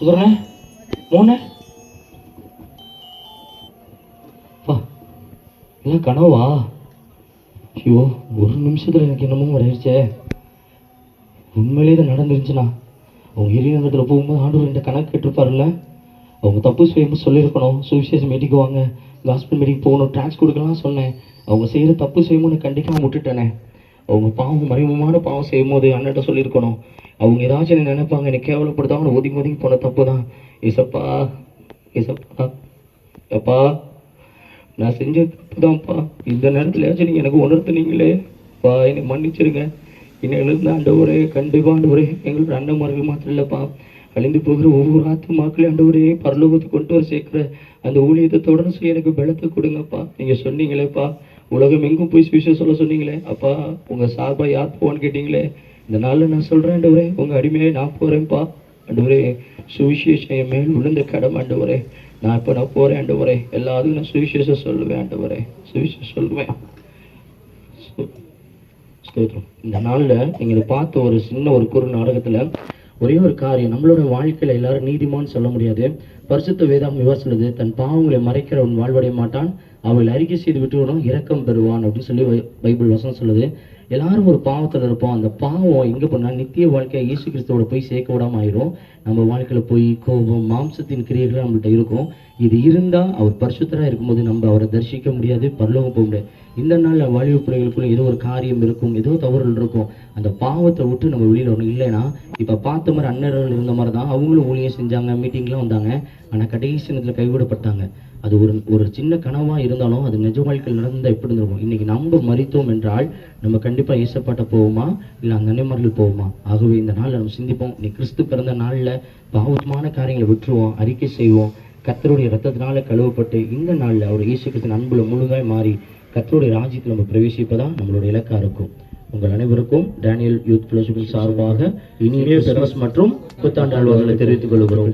சுதரண்ணே, மோனே, வா. எல்லாம் கனவா? ஐயோ, ஒரு நிமிஷத்தில் எனக்கு என்னமோ ஆயிடுச்சே. உண்மையிலே இது நடந்துருந்துச்சுன்னா அவங்க இறைநகரத்தில் போகும்போது ஆண்டவர் இந்த கணக்கு கேட்டிருப்பாருல்ல. அவங்க தப்பு செய்யும்போது சொல்லியிருக்கணும், சுவிசேஷம் மீட்டிக்குவாங்க, காஸ்பிள் மீட்டிங் போகணும், ட்ராக்ஸ் கொடுக்கலாம் சொன்னேன். அவங்க செய்கிற தப்பு செய்யும்போது நான் கண்டிக்காமல் விட்டுட்டேனே. அவங்க பாவம் மறைமுகமான பாவம் செய்யும்போது அண்ணன்ட்ட சொல்லியிருக்கணும். அவங்க ஏதாச்சும் என்ன நினைப்பாங்க, என்னை கேவலப்படுத்தாமல் ஒதுங்கி ஒதுங்கி போன தப்பு தான். ஏசப்பா, ஏசப்பா, எப்பா நான் செஞ்ச தப்பு தான்ப்பா. இந்த நேரத்துலயாச்சும் நீங்கள் எனக்கு உணர்த்துனீங்களே பா, என்னை மன்னிச்சிருங்க. இன்னையிலிருந்து ஆண்டவரே, கண்டிப்பாக ஆண்டவரே, எங்களோட அண்ணன்மார்கள் மாத்திரம் இல்லைப்பா, அழிந்து போகிற ஒவ்வொரு ஆத்துமாக்களும் ஆண்டவரே பரலோகத்துக்கு கொண்டு வர சேர்க்கிற அந்த ஊழியத்தை தொடர்ந்து செய்ய எனக்கு பலத்தை கொடுங்கப்பா. நீங்கள் சொன்னீங்களேப்பா, உலகம் எங்கும் போய் சுவிசேஷம் சொல்ல சொன்னீங்களே அப்பா, உங்கள் சார்பாக யார் போவான்னு கேட்டீங்களே. இந்த நாளில் நான் சொல்கிறேன் ஆண்டவரே, உங்கள் அடிமையை நான் போகிறேன்ப்பா. ஆண்டவரே, சுவிசேஷம் என் மேல் விழுந்த கடமை ஆண்டவரே. நான் போகிறேன் ஆண்டவரே, எல்லாத்துக்கும் நான் சுவிசேஷம் சொல்லுவேன் ஆண்டவரே, சுவிசேஷம் சொல்லுவேன். ஸ்தோத்திரம். இந்த நாளில் நீங்கள் பார்த்த ஒரு சின்ன ஒரு குறு நாடகத்தில் ஒரே ஒரு காரியம், நம்மளோட வாழ்க்கையில் எல்லாரும் நீதிமான்னு சொல்ல முடியாது. பரிசுத்த வேதாகம் இவர் சொல்லுது, தன் பாவங்களை மறைக்கிறவன் வாழ்வடைய மாட்டான், அவள் அறிக்கை செய்து விட்டுவிடும் இரக்கம் பெறுவான் அப்படின்னு சொல்லி பைபிள் வசனம் சொல்லுது. எல்லாரும் ஒரு பாவத்தில் இருப்போம். அந்த பாவம் எங்கே போனால் நித்திய வாழ்க்கையை இயேசு கிறிஸ்துவோட போய் சேர்க்க விடாமல் ஆயிரும். நம்ம வாழ்க்கையில் போய் கோபம் மாம்சத்தின் கிரியைகள் நம்மள்கிட்ட இருக்கும். இது இருந்தால் அவர் பரிசுத்தராக இருக்கும்போது நம்ம அவரை தரிசிக்க முடியாது, பரலோகம் போக முடியாது. இந்த நாள் வாலிப பிள்ளைகளுக்குள்ள ஏதோ ஒரு காரியம் இருக்கும், ஏதோ தவறுகள் இருக்கும். அந்த பாவத்தை விட்டு நம்ம வெளியில் வரணும். இல்லைன்னா இப்போ பார்த்த மாதிரி அண்ணர்கள் இருந்த மாதிரி தான் அவங்களும் ஊழியம் செஞ்சாங்க, மீட்டிங்லாம் வந்தாங்க, ஆனால் கடைசி நேரத்தில் கைவிடப்பட்டாங்க. அது ஒரு சின்ன கனவாக இருந்தாலும் அது நிஜ வாழ்க்கையில் நடந்தால் எப்படி இருந்திருக்கும். இன்றைக்கி நம்ம மறித்தோம் என்றால் நம்ம கண்டிப்பாக ஏசப்பாட்ட போவோமா, இல்லை அந்த அன்னைமார்கள் போவோமா? ஆகவே இந்த நாளில் நம்ம சிந்திப்போம். நீ கிறிஸ்து பிறந்த நாளில் பாவமான காரியங்களை விட்டுருவோம், அறிக்கை செய்வோம். கர்த்தருடைய ரத்தத்தினால கழுவப்பட்டு இந்த நாளில் அவர் இயேசு கிறிஸ்துவின் அன்புல முழுதாய் மாறி கர்த்தருடைய ராஜ்யத்தில் நம்ம பிரவேசிப்பதான் நம்மளோட இலக்கா இருக்கும். உங்கள் அனைவருக்கும் டேனியல் யூத் ஃபெலோஷிப் சார்பாக இனிய கிறிஸ்மஸ் மற்றும் புத்தாண்டு நல்வாழ்த்துக்களை தெரிவித்துக் கொள்கிறோம்.